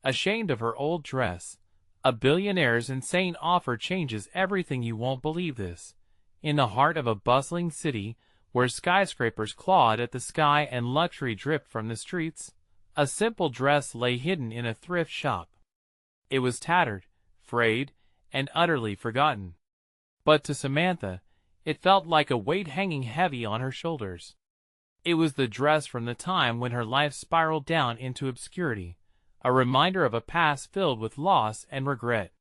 Ashamed of her old dress, a billionaire's insane offer changes everything. You won't believe this. In the heart of a bustling city, where skyscrapers clawed at the sky and luxury dripped from the streets, a simple dress lay hidden in a thrift shop. It was tattered, frayed, and utterly forgotten. But to Samantha, it felt like a weight hanging heavy on her shoulders. It was the dress from the time when her life spiraled down into obscurity, a reminder of a past filled with loss and regret.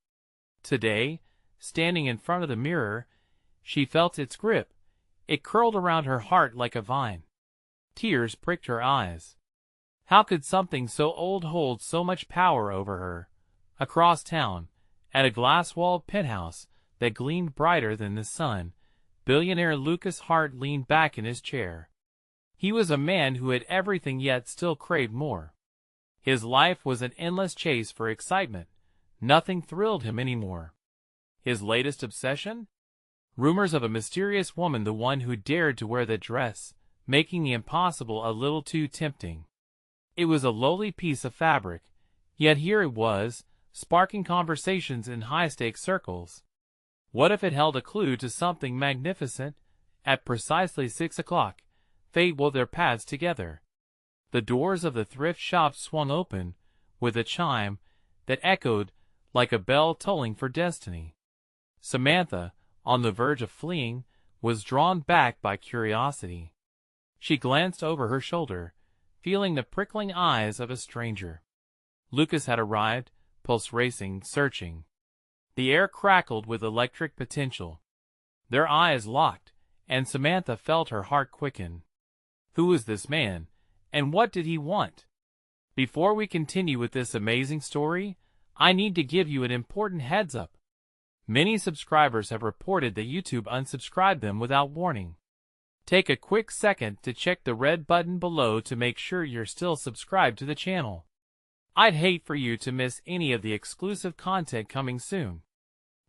Today, standing in front of the mirror, she felt its grip. It curled around her heart like a vine. Tears pricked her eyes. How could something so old hold so much power over her? Across town, at a glass-walled penthouse that gleamed brighter than the sun, billionaire Lucas Hart leaned back in his chair. He was a man who had everything yet still craved more. His life was an endless chase for excitement. Nothing thrilled him anymore. His latest obsession? Rumors of a mysterious woman, the one who dared to wear that dress, making the impossible a little too tempting. It was a lowly piece of fabric, yet here it was, sparking conversations in high-stakes circles. What if it held a clue to something magnificent? At precisely 6 o'clock, fate wove their paths together. The doors of the thrift shop swung open, with a chime that echoed like a bell tolling for destiny. Samantha, on the verge of fleeing, was drawn back by curiosity. She glanced over her shoulder, feeling the prickling eyes of a stranger. Lucas had arrived, pulse racing, searching. The air crackled with electric potential. Their eyes locked, and Samantha felt her heart quicken. Who was this man, and what did he want? Before we continue with this amazing story, I need to give you an important heads-up. Many subscribers have reported that YouTube unsubscribed them without warning. Take a quick second to check the red button below to make sure you're still subscribed to the channel. I'd hate for you to miss any of the exclusive content coming soon.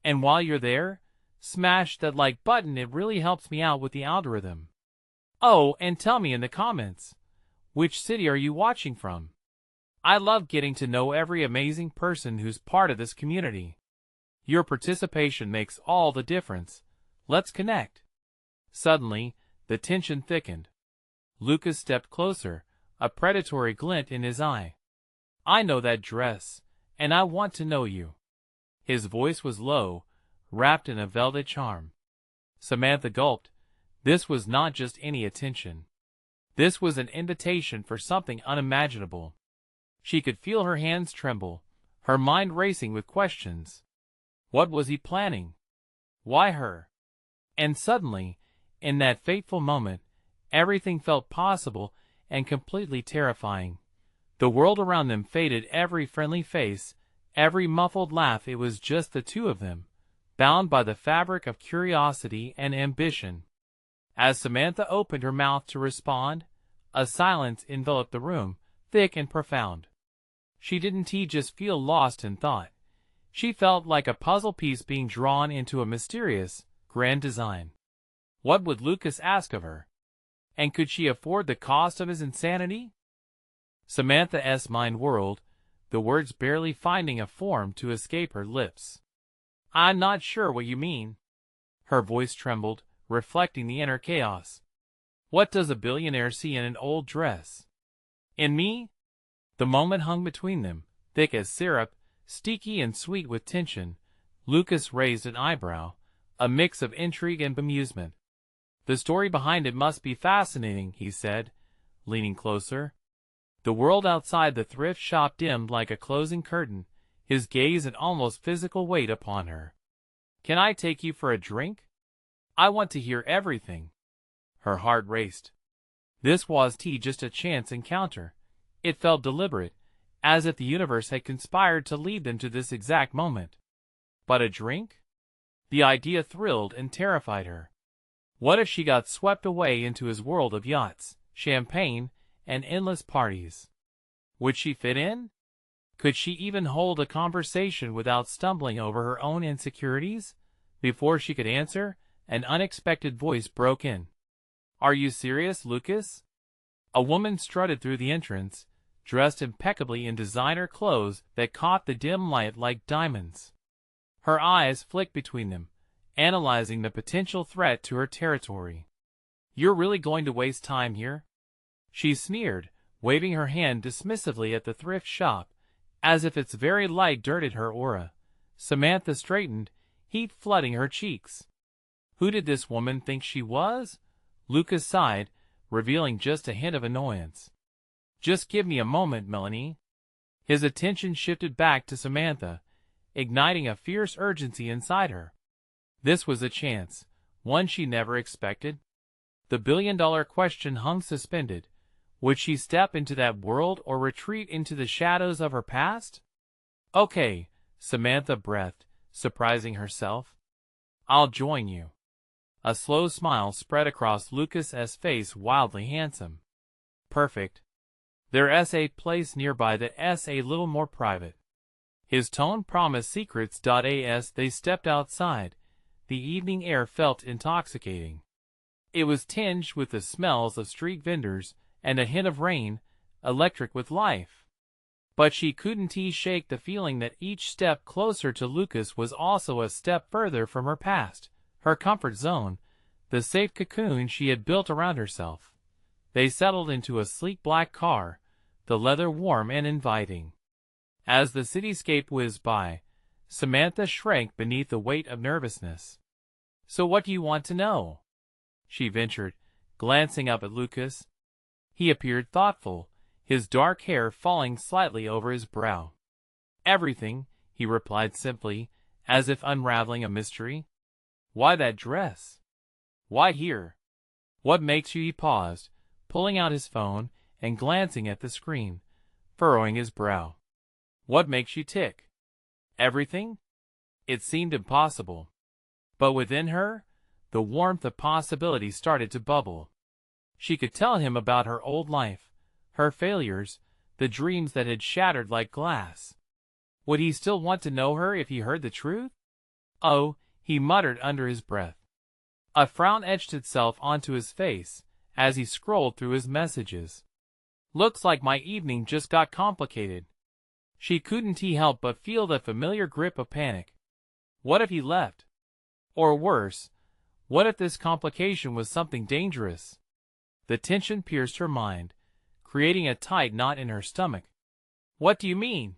And while you're there, smash that like button. It really helps me out with the algorithm. Oh, and tell me in the comments, which city are you watching from? I love getting to know every amazing person who's part of this community. Your participation makes all the difference. Let's connect. Suddenly, the tension thickened. Lucas stepped closer, a predatory glint in his eye. I know that dress, and I want to know you. His voice was low, wrapped in a velvet charm. Samantha gulped. This was not just any attention. This was an invitation for something unimaginable. She could feel her hands tremble, her mind racing with questions. What was he planning? Why her? And suddenly, in that fateful moment, everything felt possible and completely terrifying. The world around them faded, every friendly face, every muffled laugh. It was just the two of them, bound by the fabric of curiosity and ambition. As Samantha opened her mouth to respond, a silence enveloped the room, thick and profound. She didn't just feel lost in thought. She felt like a puzzle piece being drawn into a mysterious, grand design. What would Lucas ask of her? And could she afford the cost of his insanity? Samantha's mind whirled, the words barely finding a form to escape her lips. I'm not sure what you mean. Her voice trembled, reflecting the inner chaos. What does a billionaire see in an old dress? In me? The moment hung between them, thick as syrup, sticky and sweet with tension. Lucas raised an eyebrow, a mix of intrigue and bemusement. The story behind it must be fascinating, he said, leaning closer. The world outside the thrift shop dimmed like a closing curtain, his gaze an almost physical weight upon her. Can I take you for a drink? I want to hear everything. Her heart raced. This was just a chance encounter. It felt deliberate, as if the universe had conspired to lead them to this exact moment. But a drink? The idea thrilled and terrified her. What if she got swept away into his world of yachts, champagne, and endless parties? Would she fit in? Could she even hold a conversation without stumbling over her own insecurities? Before she could answer, an unexpected voice broke in. Are you serious, Lucas? A woman strutted through the entrance, dressed impeccably in designer clothes that caught the dim light like diamonds. Her eyes flicked between them, analyzing the potential threat to her territory. "You're really going to waste time here?" she sneered, waving her hand dismissively at the thrift shop, as if its very light dirted her aura. Samantha straightened, heat flooding her cheeks. Who did this woman think she was? Lucas sighed, revealing just a hint of annoyance. "Just give me a moment, Melanie." His attention shifted back to Samantha, igniting a fierce urgency inside her. This was a chance, one she never expected. The billion-dollar question hung suspended. Would she step into that world or retreat into the shadows of her past? "Okay," Samantha breathed, surprising herself. "I'll join you." A slow smile spread across Lucas's face, wildly handsome. "Perfect." Their essay place nearby, the essay a little more private. His tone promised secrets. As they stepped outside, the evening air felt intoxicating. It was tinged with the smells of street vendors and a hint of rain, electric with life. But she couldn't shake the feeling that each step closer to Lucas was also a step further from her past, her comfort zone, the safe cocoon she had built around herself. They settled into a sleek black car, the leather warm and inviting. As the cityscape whizzed by, Samantha shrank beneath the weight of nervousness. "So what do you want to know?" she ventured, glancing up at Lucas. He appeared thoughtful, his dark hair falling slightly over his brow. "Everything," he replied simply, as if unraveling a mystery. "Why that dress? Why here? What makes you?" He paused, pulling out his phone and glancing at the screen, furrowing his brow. "What makes you tick?" "Everything?" It seemed impossible. But within her, the warmth of possibility started to bubble. She could tell him about her old life, her failures, the dreams that had shattered like glass. Would he still want to know her if he heard the truth? "Oh," he muttered under his breath. A frown etched itself onto his face as he scrolled through his messages. "Looks like my evening just got complicated." She couldn't help but feel the familiar grip of panic. What if he left? Or worse, what if this complication was something dangerous? The tension pierced her mind, creating a tight knot in her stomach. "What do you mean?"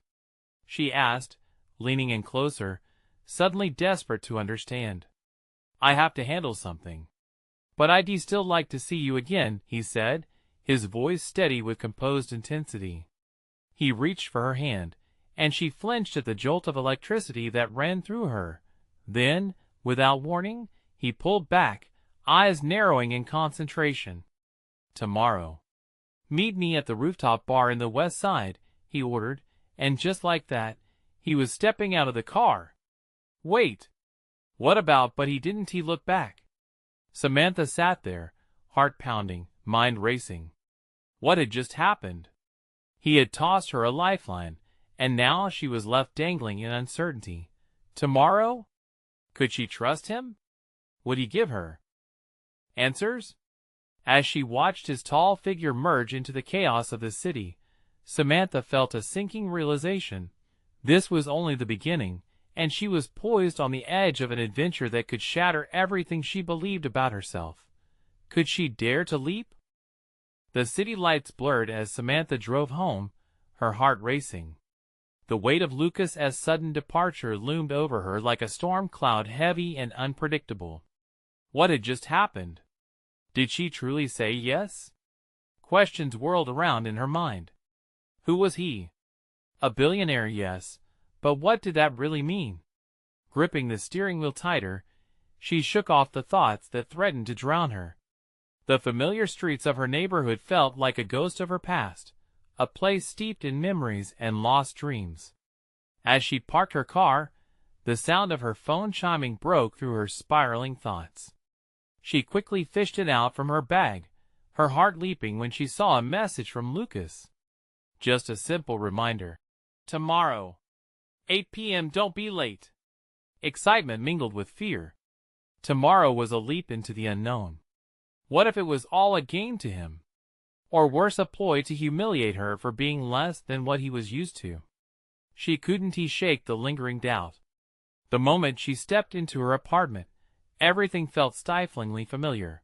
she asked, leaning in closer, suddenly desperate to understand. "I have to handle something." "But I'd still like to see you again," he said, his voice steady with composed intensity. He reached for her hand, and she flinched at the jolt of electricity that ran through her. Then, without warning, he pulled back, eyes narrowing in concentration. "Tomorrow. Meet me at the rooftop bar in the West Side," he ordered, and just like that, he was stepping out of the car. "Wait. What about?" But he didn't look back. Samantha sat there, heart pounding, mind racing. What had just happened? He had tossed her a lifeline, and now she was left dangling in uncertainty. Tomorrow? Could she trust him? Would he give her answers? As she watched his tall figure merge into the chaos of the city, Samantha felt a sinking realization. This was only the beginning, and she was poised on the edge of an adventure that could shatter everything she believed about herself. Could she dare to leap? The city lights blurred as Samantha drove home, her heart racing. The weight of Lucas's sudden departure loomed over her like a storm cloud, heavy and unpredictable. What had just happened? Did she truly say yes? Questions whirled around in her mind. Who was he? A billionaire, yes, but what did that really mean? Gripping the steering wheel tighter, she shook off the thoughts that threatened to drown her. The familiar streets of her neighborhood felt like a ghost of her past, a place steeped in memories and lost dreams. As she parked her car, the sound of her phone chiming broke through her spiraling thoughts. She quickly fished it out from her bag, her heart leaping when she saw a message from Lucas. Just a simple reminder. Tomorrow. 8 p.m. Don't be late. Excitement mingled with fear. Tomorrow was a leap into the unknown. What if it was all a game to him? or worse, a ploy to humiliate her for being less than what he was used to. She couldn't shake the lingering doubt. The moment she stepped into her apartment, everything felt stiflingly familiar.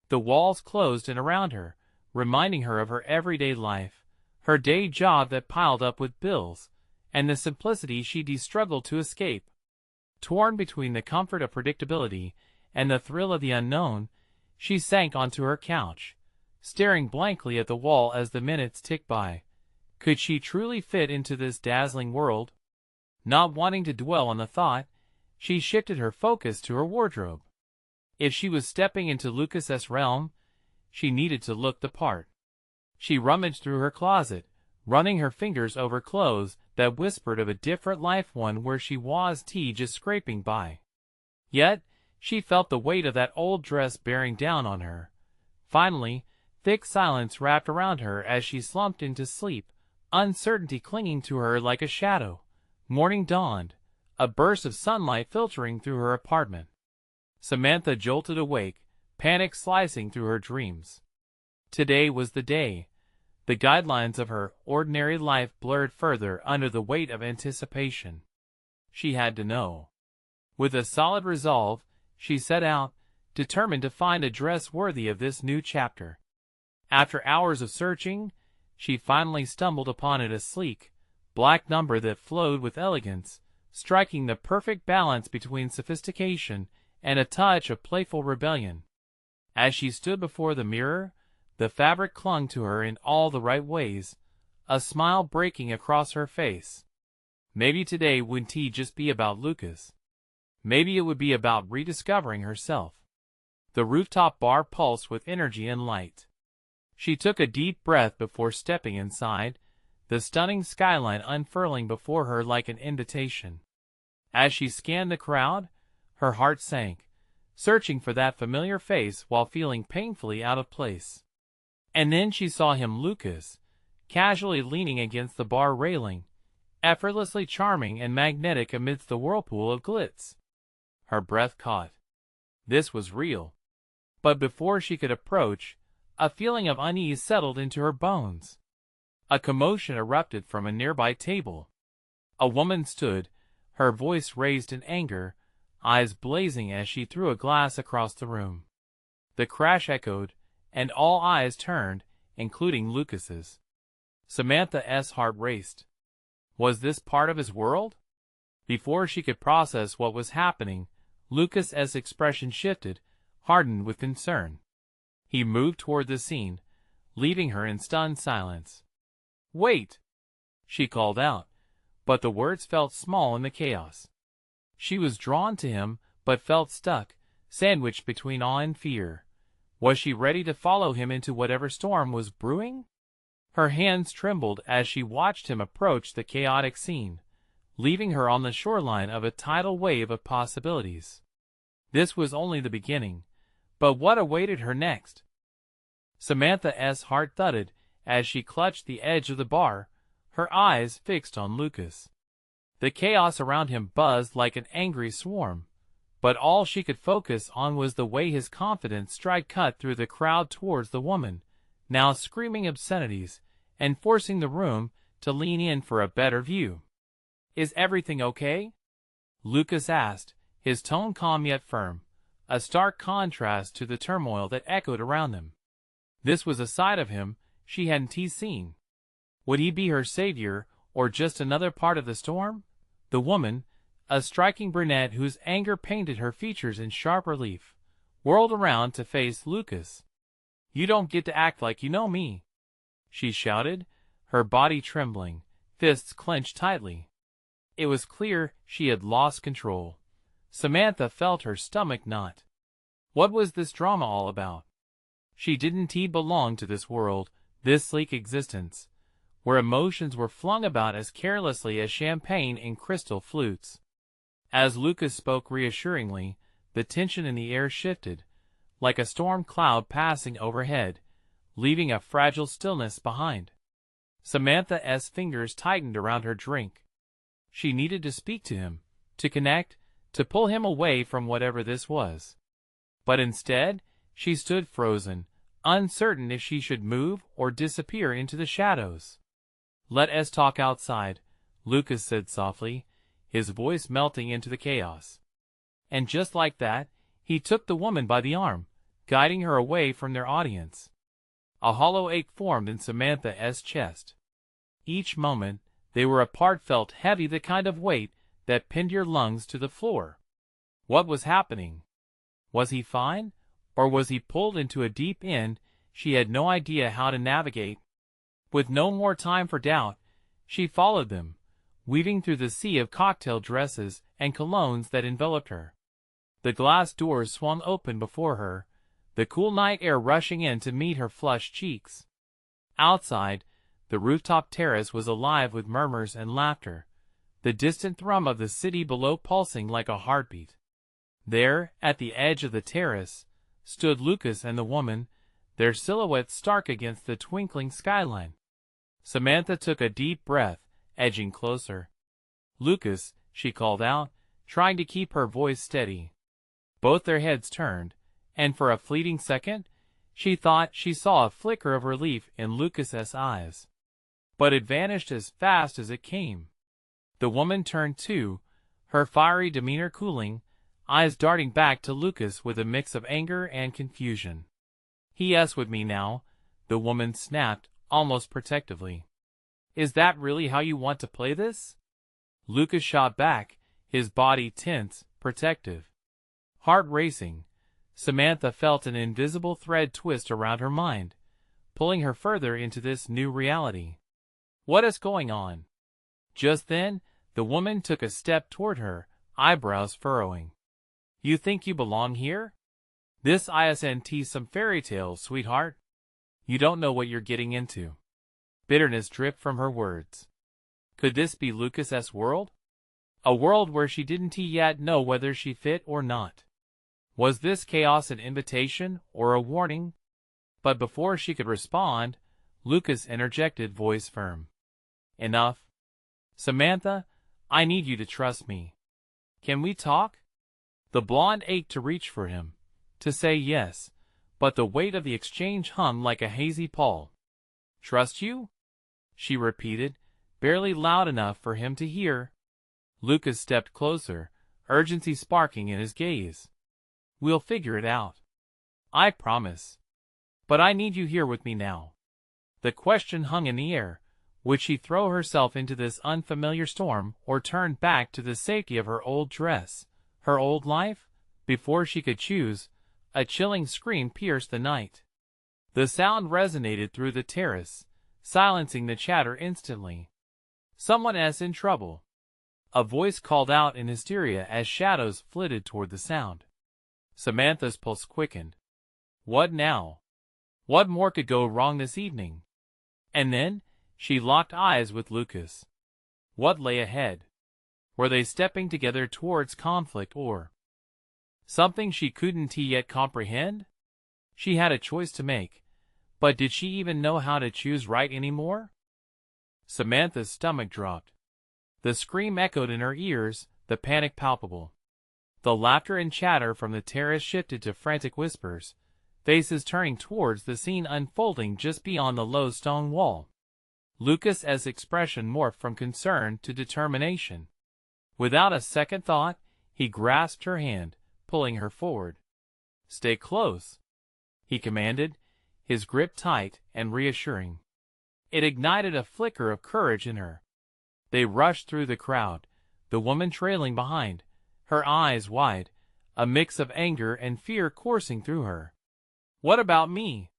The walls closed in around her, reminding her of her everyday life, her day job that piled up with bills, and the simplicity she'd struggled to escape. Torn between the comfort of predictability and the thrill of the unknown, she sank onto her couch, staring blankly at the wall as the minutes ticked by. Could she truly fit into this dazzling world? Not wanting to dwell on the thought, she shifted her focus to her wardrobe. If she was stepping into Lucas's realm, she needed to look the part. She rummaged through her closet, running her fingers over clothes that whispered of a different life, one where she was just scraping by. Yet, she felt the weight of that old dress bearing down on her. Finally, thick silence wrapped around her as she slumped into sleep, uncertainty clinging to her like a shadow. Morning dawned, a burst of sunlight filtering through her apartment. Samantha jolted awake, panic slicing through her dreams. Today was the day. The guidelines of her ordinary life blurred further under the weight of anticipation. She had to know. With a solid resolve, she set out, determined to find a dress worthy of this new chapter. After hours of searching, she finally stumbled upon it, a sleek, black number that flowed with elegance, striking the perfect balance between sophistication and a touch of playful rebellion. As she stood before the mirror, the fabric clung to her in all the right ways, a smile breaking across her face. Maybe today wouldn't just be about Lucas. Maybe it would be about rediscovering herself. The rooftop bar pulsed with energy and light. She took a deep breath before stepping inside, the stunning skyline unfurling before her like an invitation. As she scanned the crowd, her heart sank, searching for that familiar face while feeling painfully out of place. And then she saw him, Lucas, casually leaning against the bar railing, effortlessly charming and magnetic amidst the whirlpool of glitz. Her breath caught. This was real. But before she could approach, a feeling of unease settled into her bones. A commotion erupted from a nearby table. A woman stood, her voice raised in anger, eyes blazing as she threw a glass across the room. The crash echoed, and all eyes turned, including Lucas's. Samantha's heart raced. Was this part of his world? Before she could process what was happening, Lucas's expression shifted, hardened with concern. He moved toward the scene, leaving her in stunned silence. "Wait!" she called out, but the words felt small in the chaos. She was drawn to him, but felt stuck, sandwiched between awe and fear. Was she ready to follow him into whatever storm was brewing? Her hands trembled as she watched him approach the chaotic scene, leaving her on the shoreline of a tidal wave of possibilities. This was only the beginning, but what awaited her next? Samantha's heart thudded as she clutched the edge of the bar, her eyes fixed on Lucas. The chaos around him buzzed like an angry swarm, but all she could focus on was the way his confident stride cut through the crowd towards the woman, now screaming obscenities, and forcing the room to lean in for a better view. "Is everything okay?" Lucas asked, his tone calm yet firm, a stark contrast to the turmoil that echoed around them. This was a side of him she hadn't seen. Would he be her savior, or just another part of the storm? The woman, a striking brunette whose anger painted her features in sharp relief, whirled around to face Lucas. "You don't get to act like you know me," she shouted, her body trembling, fists clenched tightly. It was clear she had lost control. Samantha felt her stomach knot. What was this drama all about? She didn't belong to this world, this sleek existence, where emotions were flung about as carelessly as champagne in crystal flutes. As Lucas spoke reassuringly, the tension in the air shifted, like a storm cloud passing overhead, leaving a fragile stillness behind. Samantha's fingers tightened around her drink. She needed to speak to him, to connect, to pull him away from whatever this was. But instead, she stood frozen, uncertain if she should move or disappear into the shadows. "Let us talk outside," Lucas said softly, his voice melting into the chaos. And just like that, he took the woman by the arm, guiding her away from their audience. A hollow ache formed in Samantha's chest. Each moment, they were apart felt heavy, the kind of weight that pinned your lungs to the floor. What was happening? Was he fine, or was he pulled into a deep end she had no idea how to navigate? With no more time for doubt, she followed them, weaving through the sea of cocktail dresses and colognes that enveloped her. The glass doors swung open before her, the cool night air rushing in to meet her flushed cheeks. Outside, the rooftop terrace was alive with murmurs and laughter, the distant thrum of the city below pulsing like a heartbeat. There, at the edge of the terrace, stood Lucas and the woman, their silhouettes stark against the twinkling skyline. Samantha took a deep breath, edging closer. "Lucas," she called out, trying to keep her voice steady. Both their heads turned, and for a fleeting second, she thought she saw a flicker of relief in Lucas's eyes. But it vanished as fast as it came. The woman turned too, her fiery demeanor cooling, eyes darting back to Lucas with a mix of anger and confusion. "He's with me now," the woman snapped, almost protectively. "Is that really how you want to play this?" Lucas shot back, his body tense, protective. Heart racing, Samantha felt an invisible thread twist around her mind, pulling her further into this new reality. "What is going on?" Just then, the woman took a step toward her, eyebrows furrowing. "You think you belong here? This isn't some fairy tale, sweetheart. You don't know what you're getting into." Bitterness dripped from her words. Could this be Lucas's world? A world where she didn't yet know whether she fit or not. Was this chaos an invitation or a warning? But before she could respond, Lucas interjected, voice firm. "Enough. Samantha, I need you to trust me. Can we talk?" The blonde ached to reach for him, to say yes, but the weight of the exchange hung like a hazy pall. "Trust you?" she repeated, barely loud enough for him to hear. Lucas stepped closer, urgency sparking in his gaze. "We'll figure it out. I promise. But I need you here with me now." The question hung in the air. Would she throw herself into this unfamiliar storm or turn back to the safety of her old dress, her old life? Before she could choose, a chilling scream pierced the night. The sound resonated through the terrace, silencing the chatter instantly. "Someone is in trouble." A voice called out in hysteria as shadows flitted toward the sound. Samantha's pulse quickened. What now? What more could go wrong this evening? And then, she locked eyes with Lucas. What lay ahead? Were they stepping together towards conflict or something she couldn't yet comprehend? She had a choice to make, but did she even know how to choose right anymore? Samantha's stomach dropped. The scream echoed in her ears, the panic palpable. The laughter and chatter from the terrace shifted to frantic whispers, faces turning towards the scene unfolding just beyond the low stone wall. Lucas's expression morphed from concern to determination. Without a second thought, he grasped her hand, pulling her forward. "Stay close," he commanded, his grip tight and reassuring. It ignited a flicker of courage in her. They rushed through the crowd, the woman trailing behind, her eyes wide, a mix of anger and fear coursing through her. "What about me?"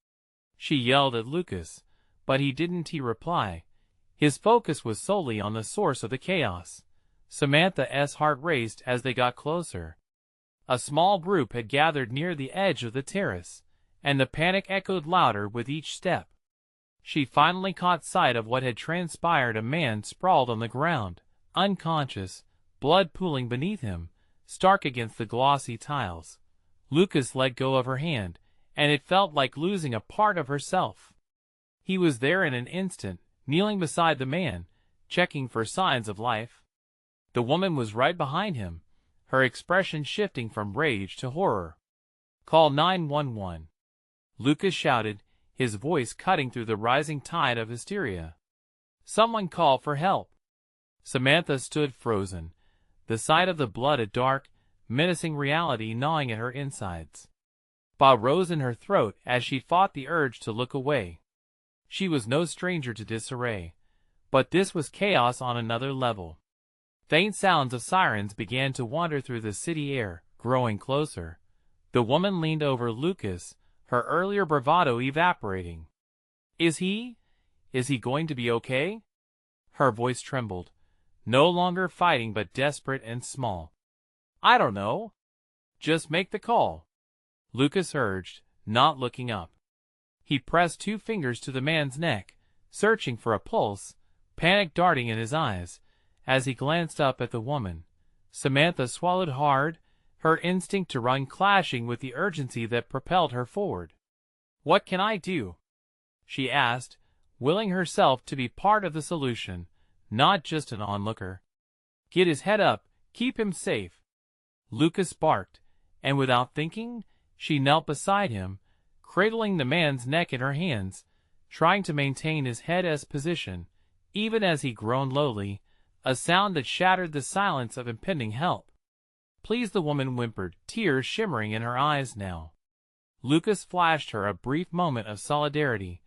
she yelled at Lucas, but he didn't reply. His focus was solely on the source of the chaos. Samantha's heart raced as they got closer. A small group had gathered near the edge of the terrace, and the panic echoed louder with each step. She finally caught sight of what had transpired. A man sprawled on the ground, unconscious, blood pooling beneath him, stark against the glossy tiles. Lucas let go of her hand, and it felt like losing a part of herself. He was there in an instant, kneeling beside the man, checking for signs of life. The woman was right behind him, her expression shifting from rage to horror. "Call 911. Lucas shouted, his voice cutting through the rising tide of hysteria. "Someone call for help." Samantha stood frozen, the sight of the blood a dark, menacing reality gnawing at her insides. Bob rose in her throat as she fought the urge to look away. She was no stranger to disarray, but this was chaos on another level. Faint sounds of sirens began to wander through the city air, growing closer. The woman leaned over Lucas, her earlier bravado evaporating. Is he going to be okay?" Her voice trembled, no longer fighting but desperate and small. "I don't know. Just make the call," Lucas urged, not looking up. He pressed 2 fingers to the man's neck, searching for a pulse, panic darting in his eyes. As he glanced up at the woman, Samantha swallowed hard, her instinct to run clashing with the urgency that propelled her forward. "What can I do?" she asked, willing herself to be part of the solution, not just an onlooker. "Get his head up, keep him safe," Lucas barked, and without thinking, she knelt beside him, cradling the man's neck in her hands, trying to maintain his head as position, even as he groaned lowly, a sound that shattered the silence of impending help. "Please," the woman whimpered, tears shimmering in her eyes now. Lucas flashed her a brief moment of solidarity,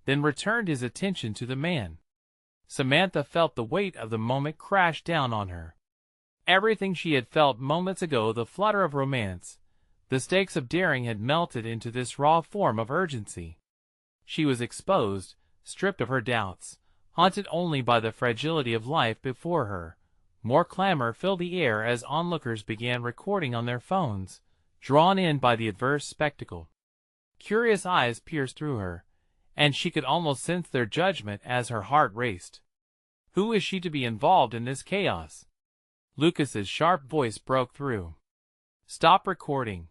then returned his attention to the man. Samantha felt the weight of the moment crash down on her. Everything she had felt moments ago, the flutter of romance, the stakes of daring, had melted into this raw form of urgency. She was exposed, stripped of her doubts, haunted only by the fragility of life before her. More clamor filled the air as onlookers began recording on their phones, drawn in by the adverse spectacle. Curious eyes pierced through her, and she could almost sense their judgment as her heart raced. Who is she to be involved in this chaos? Lucas's sharp voice broke through. "Stop recording.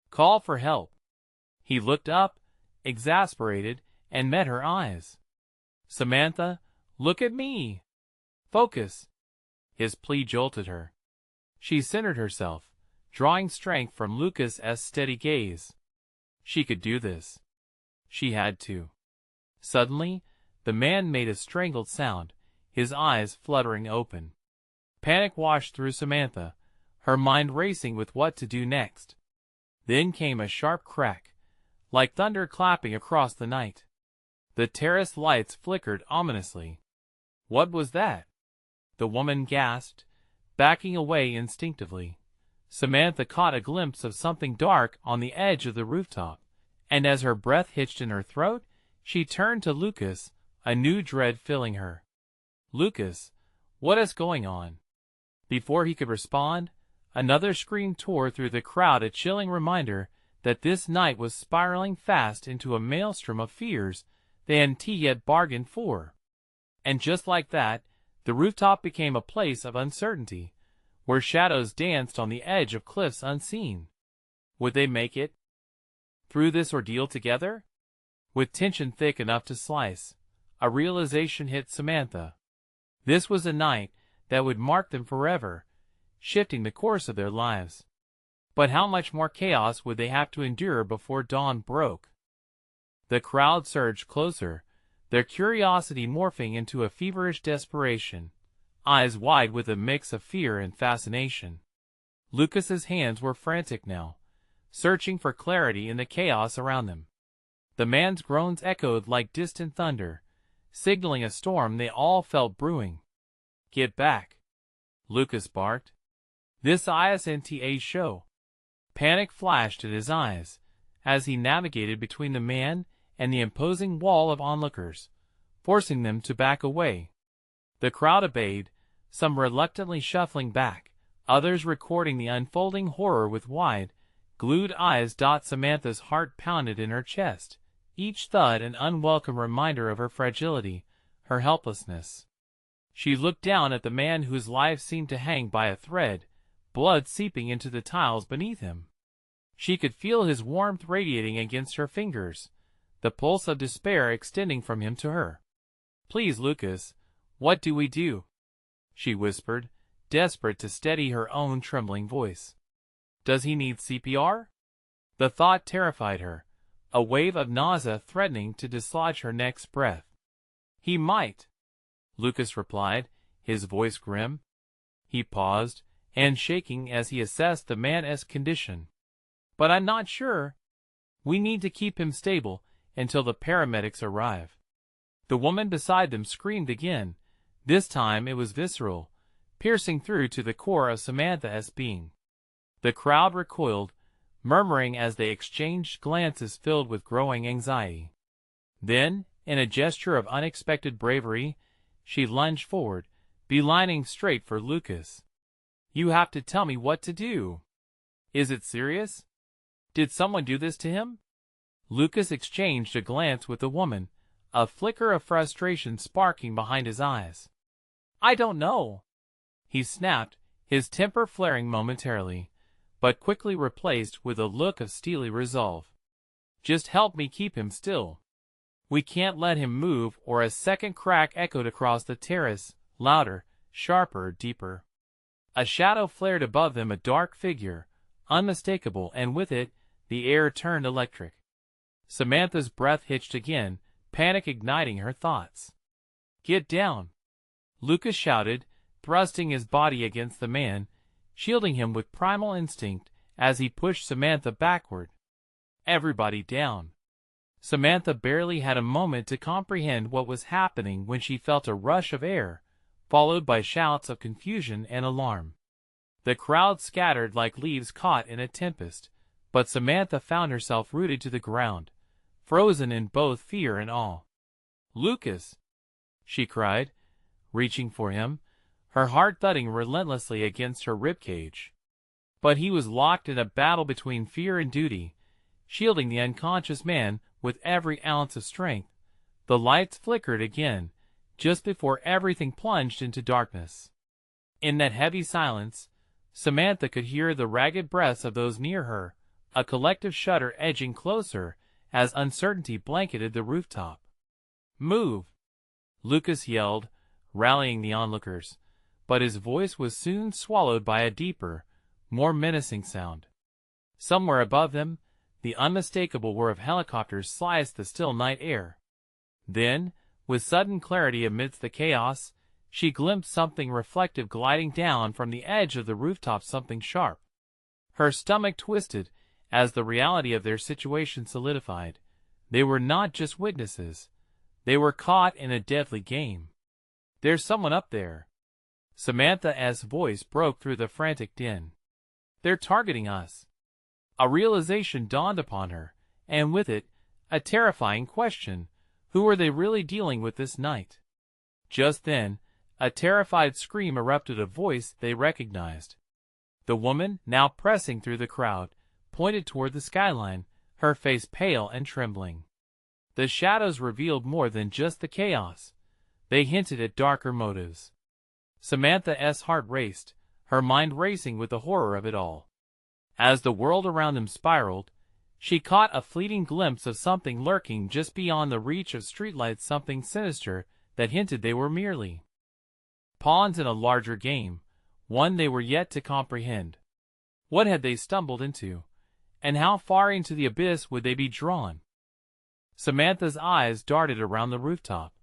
Call for help." He looked up, exasperated, and met her eyes. "Samantha, look at me. Focus." His plea jolted her. She centered herself, drawing strength from Lucas's steady gaze. She could do this. She had to. Suddenly, the man made a strangled sound, his eyes fluttering open. Panic washed through Samantha, her mind racing with what to do next. Then came a sharp crack, like thunder clapping across the night. The terrace lights flickered ominously. "What was that?" the woman gasped, backing away instinctively. Samantha caught a glimpse of something dark on the edge of the rooftop, and as her breath hitched in her throat, she turned to Lucas, a new dread filling her. "Lucas, what is going on?" Before he could respond, another scream tore through the crowd, a chilling reminder that this night was spiraling fast into a maelstrom of fears they hadn't yet bargained for. And just like that, the rooftop became a place of uncertainty, where shadows danced on the edge of cliffs unseen. Would they make it through this ordeal together? With tension thick enough to slice, a realization hit Samantha. This was a night that would mark them forever, shifting the course of their lives. But how much more chaos would they have to endure before dawn broke? The crowd surged closer, their curiosity morphing into a feverish desperation, eyes wide with a mix of fear and fascination. Lucas's hands were frantic now, searching for clarity in the chaos around them. The man's groans echoed like distant thunder, signaling a storm they all felt brewing. "Get back," Lucas barked. "This isn't a show." Panic flashed in his eyes as he navigated between the man and the imposing wall of onlookers, forcing them to back away. The crowd obeyed, some reluctantly shuffling back, others recording the unfolding horror with wide, glued eyes. Samantha's heart pounded in her chest, each thud an unwelcome reminder of her fragility, her helplessness. She looked down at the man whose life seemed to hang by a thread, blood seeping into the tiles beneath him. She could feel his warmth radiating against her fingers, the pulse of despair extending from him to her. "Please, Lucas, what do we do?" she whispered, desperate to steady her own trembling voice. "Does he need CPR?" The thought terrified her, a wave of nausea threatening to dislodge her next breath. "He might," Lucas replied, his voice grim. He paused, and shaking as he assessed the man's condition. "But I'm not sure. We need to keep him stable until the paramedics arrive." The woman beside them screamed again. This time it was visceral, piercing through to the core of Samantha's being. The crowd recoiled, murmuring as they exchanged glances filled with growing anxiety. Then, in a gesture of unexpected bravery, she lunged forward, beelining straight for Lucas. "You have to tell me what to do. Is it serious? Did someone do this to him?" Lucas exchanged a glance with the woman, a flicker of frustration sparking behind his eyes. "I don't know," he snapped, his temper flaring momentarily, but quickly replaced with a look of steely resolve. "Just help me keep him still. We can't let him move," or a second crack echoed across the terrace, louder, sharper, deeper. A shadow flared above them, a dark figure, unmistakable, and with it, the air turned electric. Samantha's breath hitched again, panic igniting her thoughts. "Get down!" Lucas shouted, thrusting his body against the man, shielding him with primal instinct as he pushed Samantha backward. "Everybody down!" Samantha barely had a moment to comprehend what was happening when she felt a rush of air, followed by shouts of confusion and alarm. The crowd scattered like leaves caught in a tempest, but Samantha found herself rooted to the ground, frozen in both fear and awe. "Lucas!" she cried, reaching for him, her heart thudding relentlessly against her ribcage. But he was locked in a battle between fear and duty, shielding the unconscious man with every ounce of strength. The lights flickered again, just before everything plunged into darkness. In that heavy silence, Samantha could hear the ragged breaths of those near her, a collective shudder edging closer as uncertainty blanketed the rooftop. "Move!" Lucas yelled, rallying the onlookers, but his voice was soon swallowed by a deeper, more menacing sound. Somewhere above them, the unmistakable whir of helicopters sliced the still night air. Then, with sudden clarity amidst the chaos, she glimpsed something reflective gliding down from the edge of the rooftop, something sharp. Her stomach twisted as the reality of their situation solidified. They were not just witnesses. They were caught in a deadly game. "There's someone up there." Samantha's voice broke through the frantic din. "They're targeting us." A realization dawned upon her, and with it, a terrifying question. Who were they really dealing with this night? Just then, a terrified scream erupted, a voice they recognized. The woman, now pressing through the crowd, pointed toward the skyline, her face pale and trembling. The shadows revealed more than just the chaos. They hinted at darker motives. Samantha's heart raced, her mind racing with the horror of it all. As the world around them spiraled, she caught a fleeting glimpse of something lurking just beyond the reach of streetlights, something sinister that hinted they were merely pawns in a larger game, one they were yet to comprehend. What had they stumbled into, and how far into the abyss would they be drawn? Samantha's eyes darted around the rooftop,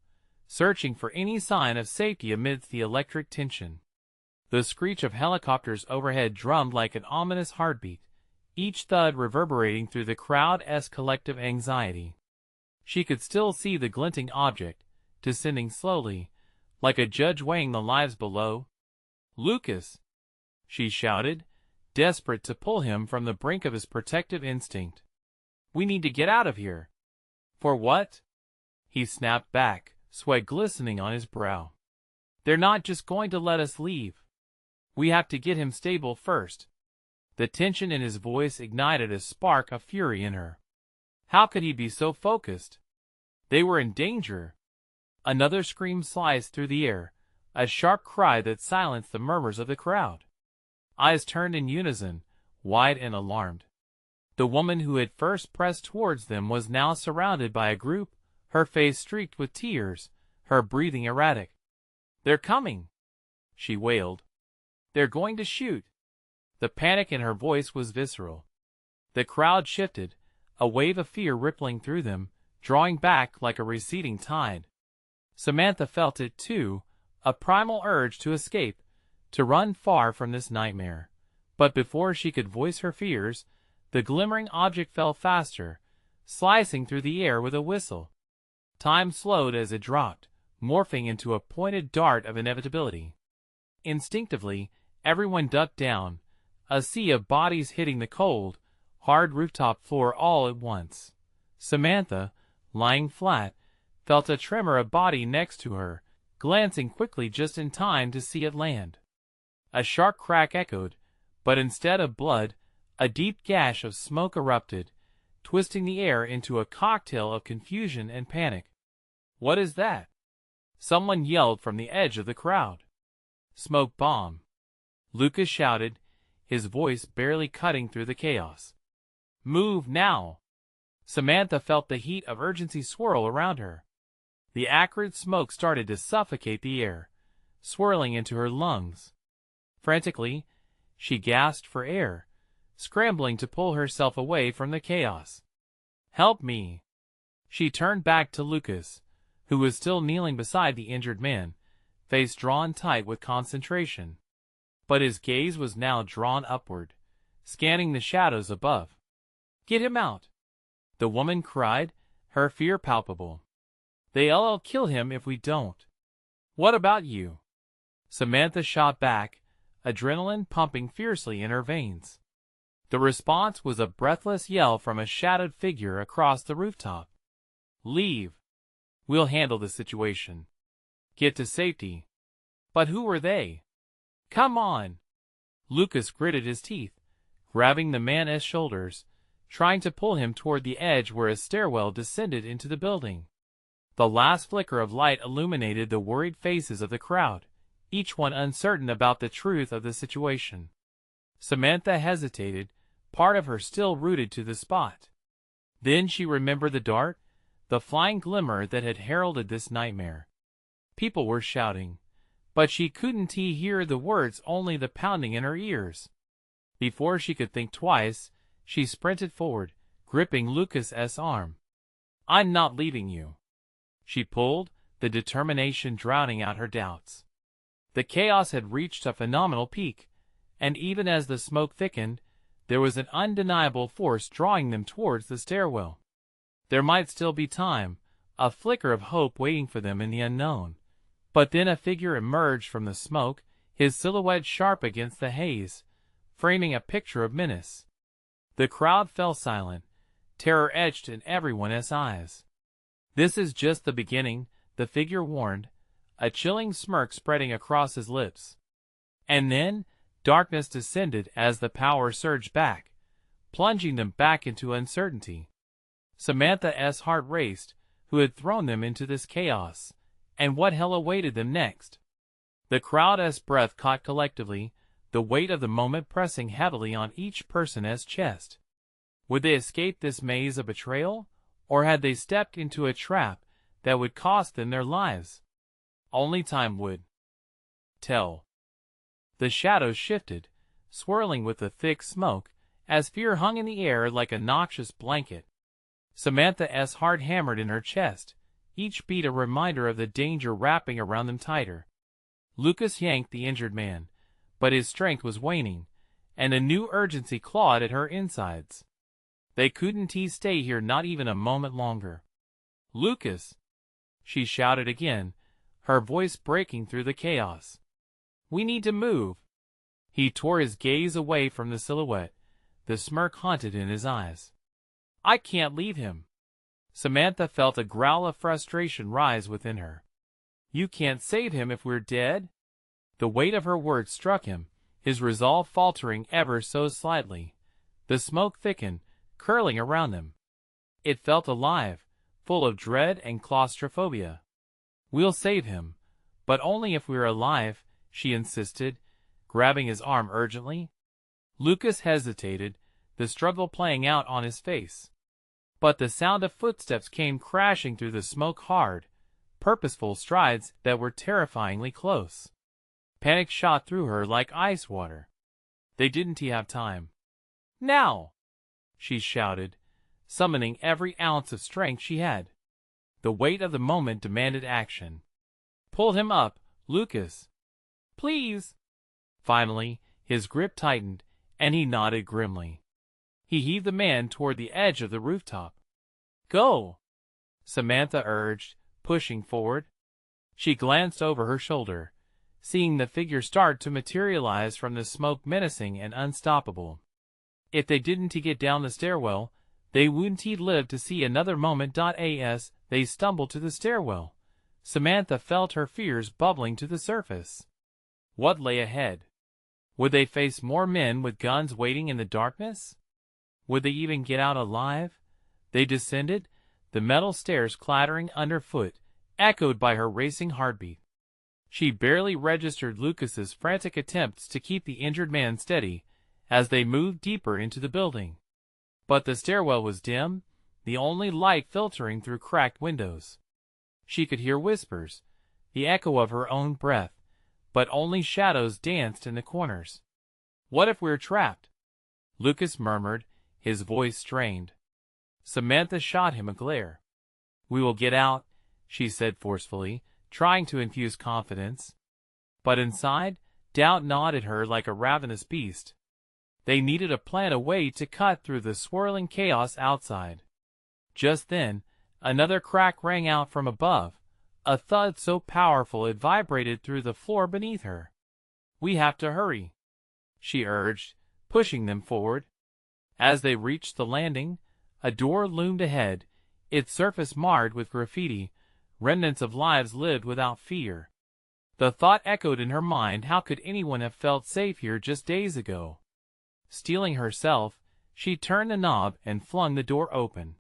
searching for any sign of safety amidst the electric tension. The screech of helicopters overhead drummed like an ominous heartbeat, each thud reverberating through the crowd's collective anxiety. She could still see the glinting object, descending slowly, like a judge weighing the lives below. "Lucas!" she shouted, desperate to pull him from the brink of his protective instinct. "We need to get out of here." "For what?" He snapped back, sweat glistening on his brow. "They're not just going to let us leave. We have to get him stable first." The tension in his voice ignited a spark of fury in her. How could he be so focused? They were in danger. Another scream sliced through the air, a sharp cry that silenced the murmurs of the crowd. Eyes turned in unison, wide and alarmed. The woman who had first pressed towards them was now surrounded by a group, her face streaked with tears, her breathing erratic. "They're coming!" she wailed. "They're going to shoot!" The panic in her voice was visceral. The crowd shifted, a wave of fear rippling through them, drawing back like a receding tide. Samantha felt it too, a primal urge to escape, to run far from this nightmare. But before she could voice her fears, the glimmering object fell faster, slicing through the air with a whistle. Time slowed as it dropped, morphing into a pointed dart of inevitability. Instinctively, everyone ducked down, a sea of bodies hitting the cold, hard rooftop floor all at once. Samantha, lying flat, felt a tremor of body next to her, glancing quickly just in time to see it land. A sharp crack echoed, but instead of blood, a deep gash of smoke erupted, twisting the air into a cocktail of confusion and panic. "What is that?" someone yelled from the edge of the crowd. "Smoke bomb," Lucas shouted, his voice barely cutting through the chaos. "Move now!" Samantha felt the heat of urgency swirl around her. The acrid smoke started to suffocate the air, swirling into her lungs. Frantically, she gasped for air, scrambling to pull herself away from the chaos. "Help me!" She turned back to Lucas, who was still kneeling beside the injured man, face drawn tight with concentration. But his gaze was now drawn upward, scanning the shadows above. "Get him out!" the woman cried, her fear palpable. "They'll kill him if we don't." "What about you?" Samantha shot back, adrenaline pumping fiercely in her veins. The response was a breathless yell from a shadowed figure across the rooftop. "Leave. We'll handle the situation. Get to safety." But who were they? "Come on!" Lucas gritted his teeth, grabbing the man's shoulders, trying to pull him toward the edge where a stairwell descended into the building. The last flicker of light illuminated the worried faces of the crowd, each one uncertain about the truth of the situation. Samantha hesitated, part of her still rooted to the spot. Then she remembered the dart, the flying glimmer that had heralded this nightmare. People were shouting, but she couldn't hear the words, only the pounding in her ears. Before she could think twice, she sprinted forward, gripping Lucas's arm. "I'm not leaving you," she pulled, the determination drowning out her doubts. The chaos had reached a phenomenal peak, and even as the smoke thickened, there was an undeniable force drawing them towards the stairwell. There might still be time, a flicker of hope waiting for them in the unknown. But then a figure emerged from the smoke, his silhouette sharp against the haze, framing a picture of menace. The crowd fell silent, terror etched in everyone's eyes. "This is just the beginning," the figure warned, a chilling smirk spreading across his lips. And then, darkness descended as the power surged back, plunging them back into uncertainty. Samantha's heart raced, who had thrown them into this chaos, and what hell awaited them next? The crowd's breath caught collectively, the weight of the moment pressing heavily on each person's chest. Would they escape this maze of betrayal, or had they stepped into a trap that would cost them their lives? Only time would tell. The shadows shifted, swirling with the thick smoke, as fear hung in the air like a noxious blanket. Samantha's heart hammered in her chest, each beat a reminder of the danger wrapping around them tighter. Lucas yanked the injured man, but his strength was waning, and a new urgency clawed at her insides. They couldn't stay here not even a moment longer. "Lucas!" she shouted again, her voice breaking through the chaos. "We need to move." He tore his gaze away from the silhouette, the smirk haunted in his eyes. "I can't leave him." Samantha felt a growl of frustration rise within her. "You can't save him if we're dead?" The weight of her words struck him, his resolve faltering ever so slightly. The smoke thickened, curling around them. It felt alive, full of dread and claustrophobia. "We'll save him, but only if we're alive," she insisted, grabbing his arm urgently. Lucas hesitated, the struggle playing out on his face. But the sound of footsteps came crashing through the smoke, hard, purposeful strides that were terrifyingly close. Panic shot through her like ice water. They didn't have time. "Now!" she shouted, summoning every ounce of strength she had. The weight of the moment demanded action. "Pull him up, Lucas." "Please." Finally, his grip tightened, and he nodded grimly. He heaved the man toward the edge of the rooftop. "Go," Samantha urged, pushing forward. She glanced over her shoulder, seeing the figure start to materialize from the smoke, menacing and unstoppable. If they didn't get down the stairwell, they wouldn't live to see another moment. As they stumbled to the stairwell, Samantha felt her fears bubbling to the surface. What lay ahead? Would they face more men with guns waiting in the darkness? Would they even get out alive? They descended, the metal stairs clattering underfoot, echoed by her racing heartbeat. She barely registered Lucas's frantic attempts to keep the injured man steady as they moved deeper into the building. But the stairwell was dim, the only light filtering through cracked windows. She could hear whispers, the echo of her own breath, but only shadows danced in the corners. "What if we're trapped?" Lucas murmured, his voice strained. Samantha shot him a glare. "We will get out," she said forcefully, trying to infuse confidence. But inside, doubt gnawed at her like a ravenous beast. They needed a plan, a way to cut through the swirling chaos outside. Just then, another crack rang out from above, a thud so powerful it vibrated through the floor beneath her. "We have to hurry," she urged, pushing them forward. As they reached the landing, a door loomed ahead, its surface marred with graffiti, remnants of lives lived without fear. The thought echoed in her mind, how could anyone have felt safe here just days ago? Steeling herself, she turned the knob and flung the door open.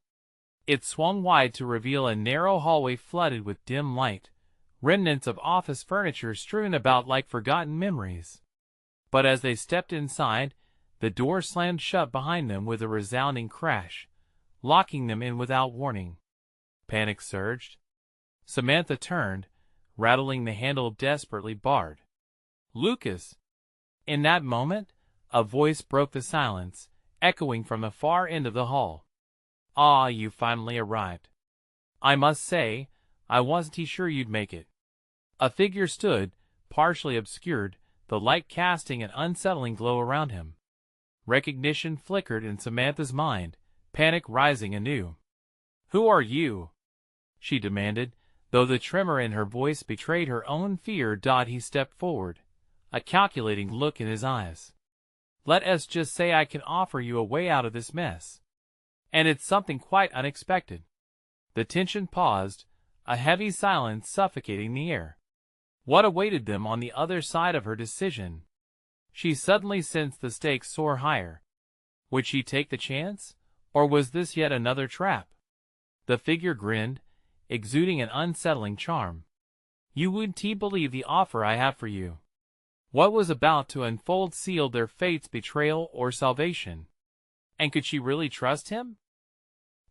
It swung wide to reveal a narrow hallway flooded with dim light, remnants of office furniture strewn about like forgotten memories. But as they stepped inside, the door slammed shut behind them with a resounding crash, locking them in without warning. Panic surged. Samantha turned, rattling the handle desperately barred. "Lucas!" In that moment, a voice broke the silence, echoing from the far end of the hall. "Ah, you finally arrived. I must say, I wasn't sure you'd make it." A figure stood, partially obscured, the light casting an unsettling glow around him. Recognition flickered in Samantha's mind, panic rising anew. "Who are you?" she demanded, though the tremor in her voice betrayed her own fear. He stepped forward, a calculating look in his eyes. "Let us just say I can offer you a way out of this mess. And it's something quite unexpected." The tension paused, a heavy silence suffocating the air. What awaited them on the other side of her decision? She suddenly sensed the stakes soar higher. Would she take the chance, or was this yet another trap? The figure grinned, exuding an unsettling charm. "You wouldn't believe the offer I have for you." What was about to unfold sealed their fates, betrayal or salvation. And could she really trust him?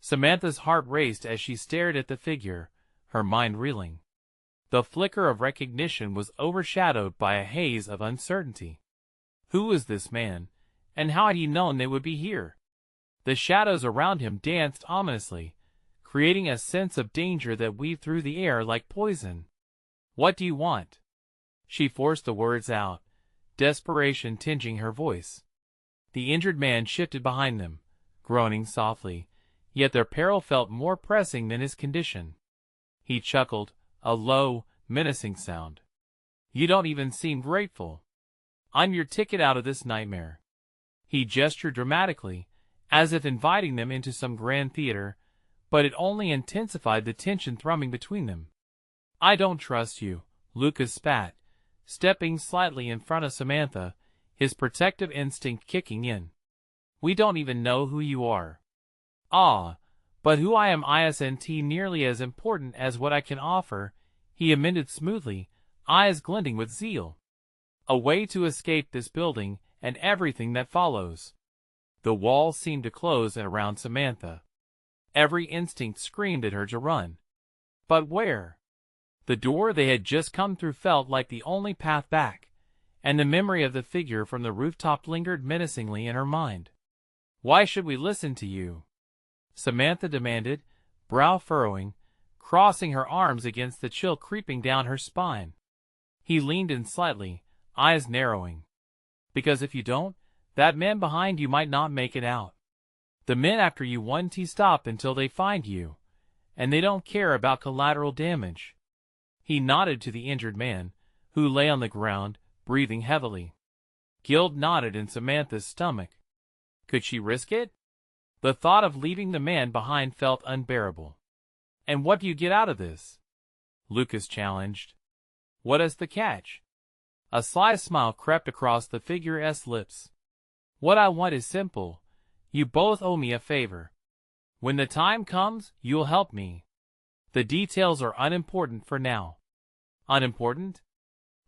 Samantha's heart raced as she stared at the figure, her mind reeling. The flicker of recognition was overshadowed by a haze of uncertainty. Who was this man, and how had he known they would be here? The shadows around him danced ominously, creating a sense of danger that weaved through the air like poison. "What do you want?" She forced the words out, desperation tinging her voice. The injured man shifted behind them, groaning softly, yet their peril felt more pressing than his condition. He chuckled, a low, menacing sound. "You don't even seem grateful. I'm your ticket out of this nightmare." He gestured dramatically, as if inviting them into some grand theater, but it only intensified the tension thrumming between them. "I don't trust you," Lucas spat, stepping slightly in front of Samantha, his protective instinct kicking in. "We don't even know who you are." "Ah, but who I am isn't nearly as important as what I can offer," he amended smoothly, eyes glinting with zeal. "A way to escape this building and everything that follows." The wall seemed to close around Samantha. Every instinct screamed at her to run. But where? The door they had just come through felt like the only path back, and the memory of the figure from the rooftop lingered menacingly in her mind. "Why should we listen to you?" Samantha demanded, brow furrowing, crossing her arms against the chill creeping down her spine. He leaned in slightly, eyes narrowing. Because if you don't, that man behind you might not make it out. The men after you won't stop until they find you, and they don't care about collateral damage. He nodded to the injured man, who lay on the ground, breathing heavily. Guilt nodded in Samantha's stomach. Could she risk it? The thought of leaving the man behind felt unbearable. And what do you get out of this? Lucas challenged. What is the catch? A sly smile crept across the figure's lips. What I want is simple. You both owe me a favor. When the time comes, you'll help me. The details are unimportant for now. Unimportant?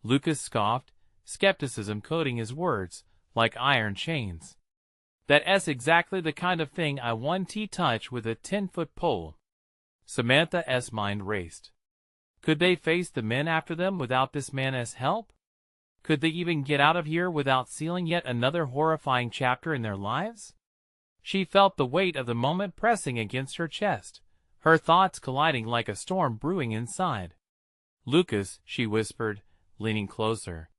Lucas scoffed, skepticism coating his words like iron chains. That's exactly the kind of thing I want to touch with a 10-foot pole. Samantha's mind raced. Could they face the men after them without this man's help? Could they even get out of here without sealing yet another horrifying chapter in their lives? She felt the weight of the moment pressing against her chest, her thoughts colliding like a storm brewing inside. Lucas, she whispered, leaning closer.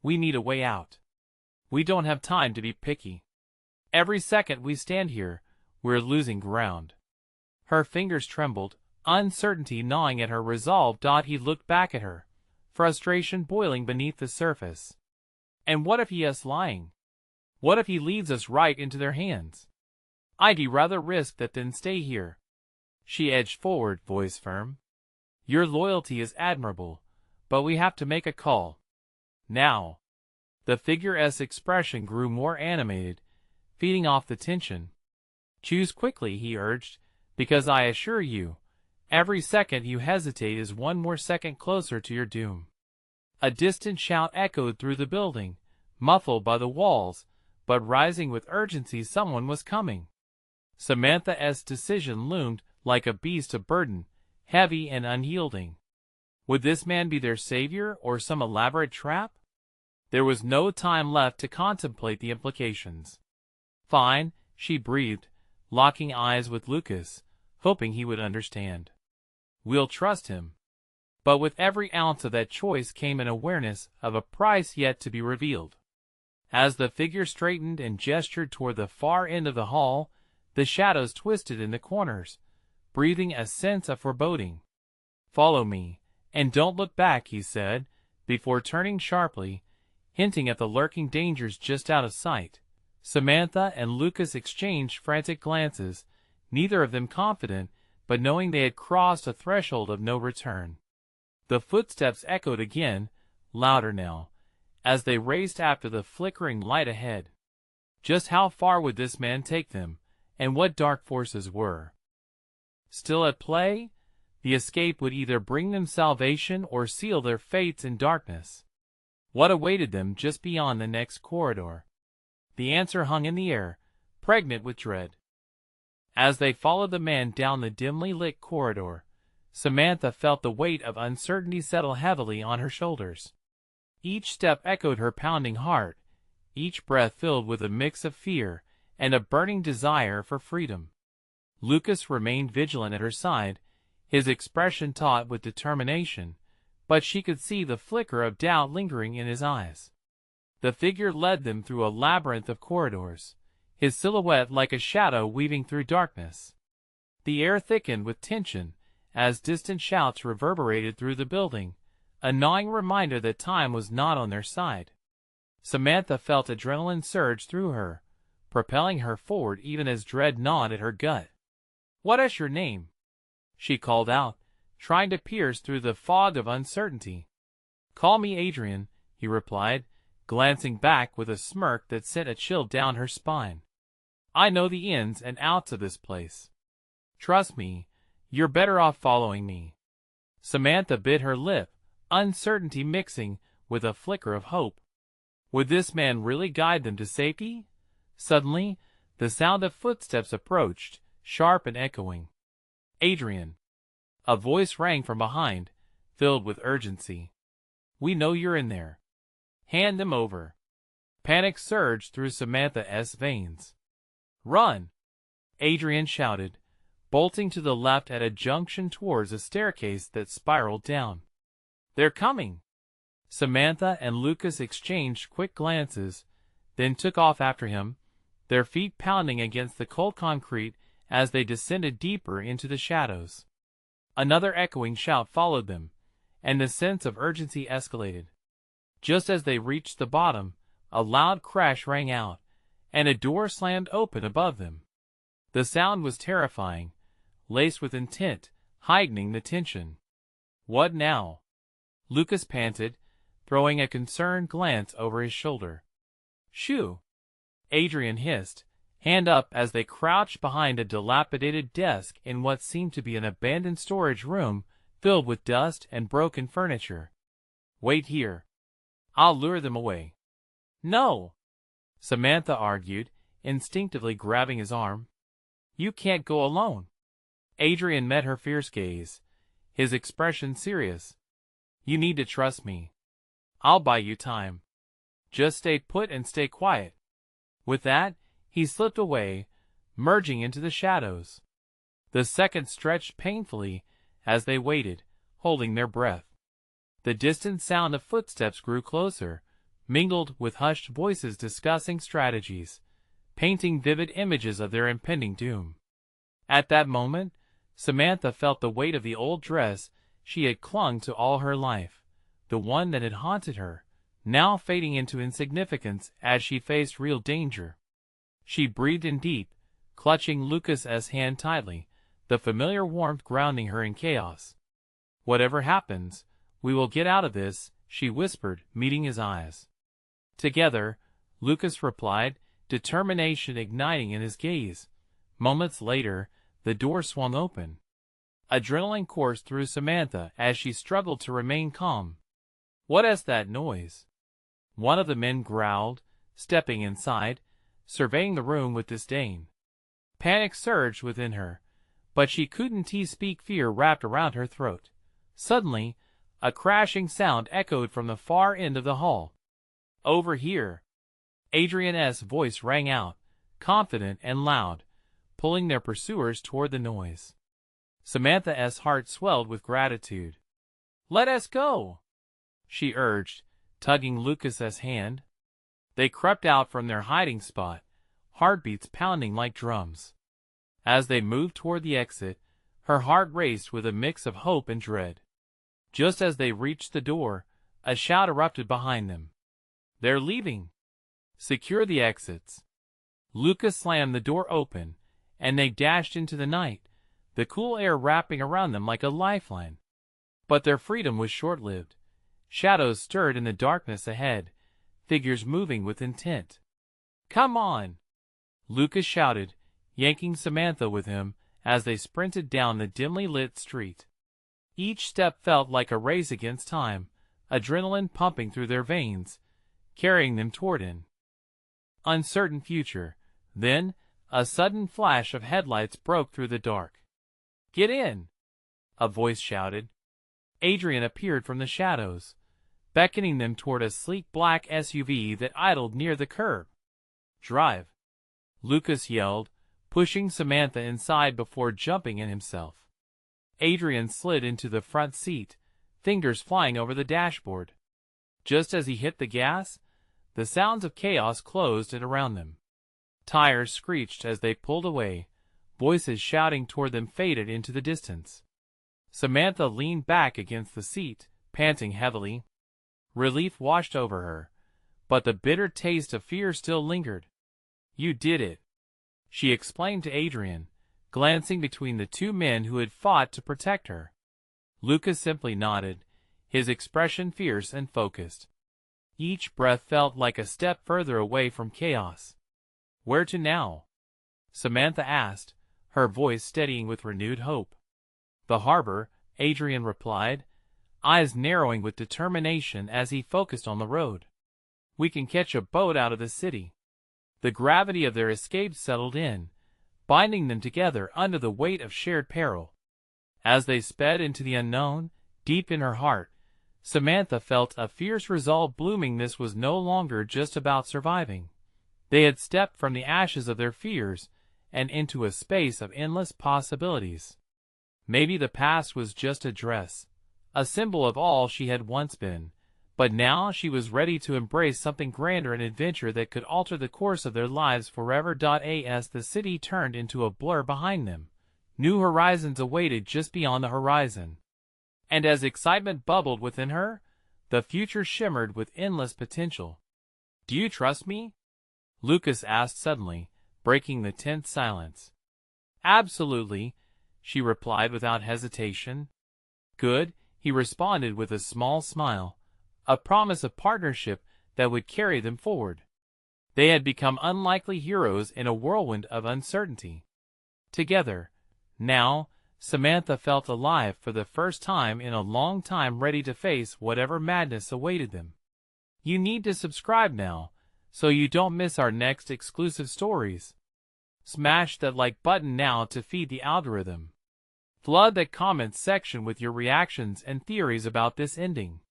We need a way out. We don't have time to be picky. Every second we stand here, we're losing ground. Her fingers trembled, uncertainty gnawing at her resolve. He looked back at her, frustration boiling beneath the surface. And what if he is lying? What if he leads us right into their hands? I'd rather risk that than stay here. She edged forward, voice firm. Your loyalty is admirable, but we have to make a call. Now. The figure's expression grew more animated, feeding off the tension. Choose quickly, he urged, because I assure you, every second you hesitate is one more second closer to your doom. A distant shout echoed through the building, muffled by the walls, but rising with urgency. Someone was coming. Samantha's decision loomed like a beast of burden, heavy and unyielding. Would this man be their savior or some elaborate trap? There was no time left to contemplate the implications. Fine, she breathed, locking eyes with Lucas, hoping he would understand. We'll trust him. But with every ounce of that choice came an awareness of a price yet to be revealed. As the figure straightened and gestured toward the far end of the hall, the shadows twisted in the corners, breathing a sense of foreboding. Follow me, and don't look back, he said, before turning sharply, hinting at the lurking dangers just out of sight. Samantha and Lucas exchanged frantic glances, neither of them confident, but knowing they had crossed a threshold of no return. The footsteps echoed again, louder now, as they raced after the flickering light ahead. Just how far would this man take them, and what dark forces were still at play? The escape would either bring them salvation or seal their fates in darkness. What awaited them just beyond the next corridor? The answer hung in the air, pregnant with dread. As they followed the man down the dimly lit corridor, Samantha felt the weight of uncertainty settle heavily on her shoulders. Each step echoed her pounding heart, each breath filled with a mix of fear and a burning desire for freedom. Lucas remained vigilant at her side, his expression taut with determination, but she could see the flicker of doubt lingering in his eyes. The figure led them through a labyrinth of corridors, his silhouette like a shadow weaving through darkness. The air thickened with tension as distant shouts reverberated through the building, a gnawing reminder that time was not on their side. Samantha felt adrenaline surge through her, propelling her forward even as dread gnawed at her gut. "What is your name?" she called out, trying to pierce through the fog of uncertainty. "Call me Adrian," he replied, glancing back with a smirk that sent a chill down her spine. "I know the ins and outs of this place. Trust me, you're better off following me." Samantha bit her lip, uncertainty mixing with a flicker of hope. Would this man really guide them to safety? Suddenly, the sound of footsteps approached, sharp and echoing. "Adrian!" A voice rang from behind, filled with urgency. "We know you're in there. Hand them over." Panic surged through Samantha's veins. "Run!" Adrian shouted, bolting to the left at a junction towards a staircase that spiraled down. "They're coming!" Samantha and Lucas exchanged quick glances, then took off after him, their feet pounding against the cold concrete as they descended deeper into the shadows. Another echoing shout followed them, and the sense of urgency escalated. Just as they reached the bottom, a loud crash rang out, and a door slammed open above them. The sound was terrifying, laced with intent, heightening the tension. "What now?" Lucas panted, throwing a concerned glance over his shoulder. "Shoo!" Adrian hissed, hand up as they crouched behind a dilapidated desk in what seemed to be an abandoned storage room filled with dust and broken furniture. "Wait here. I'll lure them away." "No!" Samantha argued, instinctively grabbing his arm. "You can't go alone." Adrian met her fierce gaze, his expression serious. "You need to trust me. I'll buy you time. Just stay put and stay quiet." With that, he slipped away, merging into the shadows. The seconds stretched painfully as they waited, holding their breath. The distant sound of footsteps grew closer, mingled with hushed voices discussing strategies, painting vivid images of their impending doom. At that moment, Samantha felt the weight of the old dress she had clung to all her life, the one that had haunted her, now fading into insignificance as she faced real danger. She breathed in deep, clutching Lucas's hand tightly, the familiar warmth grounding her in chaos. "Whatever happens, we will get out of this," she whispered, meeting his eyes. Together, Lucas replied, determination igniting in his gaze. Moments later, the door swung open. Adrenaline coursed through Samantha as she struggled to remain calm. "What is that noise?" One of the men growled, stepping inside, surveying the room with disdain. Panic surged within her, but she couldn't speak. Fear wrapped around her throat. Suddenly, a crashing sound echoed from the far end of the hall. "Over here!" Adrian's voice rang out, confident and loud, pulling their pursuers toward the noise. Samantha's heart swelled with gratitude. "Let us go!" she urged, tugging Lucas's hand. They crept out from their hiding spot, heartbeats pounding like drums. As they moved toward the exit, her heart raced with a mix of hope and dread. Just as they reached the door, a shout erupted behind them. "They're leaving! Secure the exits!" Lucas slammed the door open, and they dashed into the night, the cool air wrapping around them like a lifeline. But their freedom was short-lived. Shadows stirred in the darkness ahead, figures moving with intent. "Come on!" Lucas shouted, yanking Samantha with him as they sprinted down the dimly lit street. Each step felt like a race against time, adrenaline pumping through their veins, carrying them toward an uncertain future. Then, a sudden flash of headlights broke through the dark. "Get in!" a voice shouted. Adrian appeared from the shadows, beckoning them toward a sleek black SUV that idled near the curb. "Drive!" Lucas yelled, pushing Samantha inside before jumping in himself. Adrian slid into the front seat, fingers flying over the dashboard. Just as he hit the gas, the sounds of chaos closed in around them. Tires screeched as they pulled away, voices shouting toward them faded into the distance. Samantha leaned back against the seat, panting heavily. Relief washed over her, but the bitter taste of fear still lingered. "You did it," she explained to Adrian, glancing between the two men who had fought to protect her. Lucas simply nodded, his expression fierce and focused. Each breath felt like a step further away from chaos. "Where to now?" Samantha asked, her voice steadying with renewed hope. "The harbor," Adrian replied, eyes narrowing with determination as he focused on the road. "We can catch a boat out of the city." The gravity of their escape settled in, binding them together under the weight of shared peril. As they sped into the unknown, deep in her heart, Samantha felt a fierce resolve blooming. This was no longer just about surviving. They had stepped from the ashes of their fears and into a space of endless possibilities. Maybe the past was just a dress, a symbol of all she had once been, but now she was ready to embrace something grander, an adventure that could alter the course of their lives forever. As the city turned into a blur behind them, new horizons awaited just beyond the horizon. And as excitement bubbled within her, the future shimmered with endless potential. "Do you trust me?" Lucas asked suddenly, breaking the tense silence. "Absolutely," she replied without hesitation. "Good," he responded with a small smile, a promise of partnership that would carry them forward. They had become unlikely heroes in a whirlwind of uncertainty. Together, now, Samantha felt alive for the first time in a long time, ready to face whatever madness awaited them. You need to subscribe now, so you don't miss our next exclusive stories. Smash that like button now to feed the algorithm. Flood that comments section with your reactions and theories about this ending.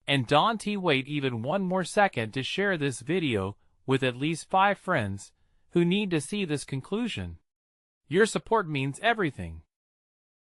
And don't wait even one more second to share this video with at least 5 friends who need to see this conclusion. Your support means everything.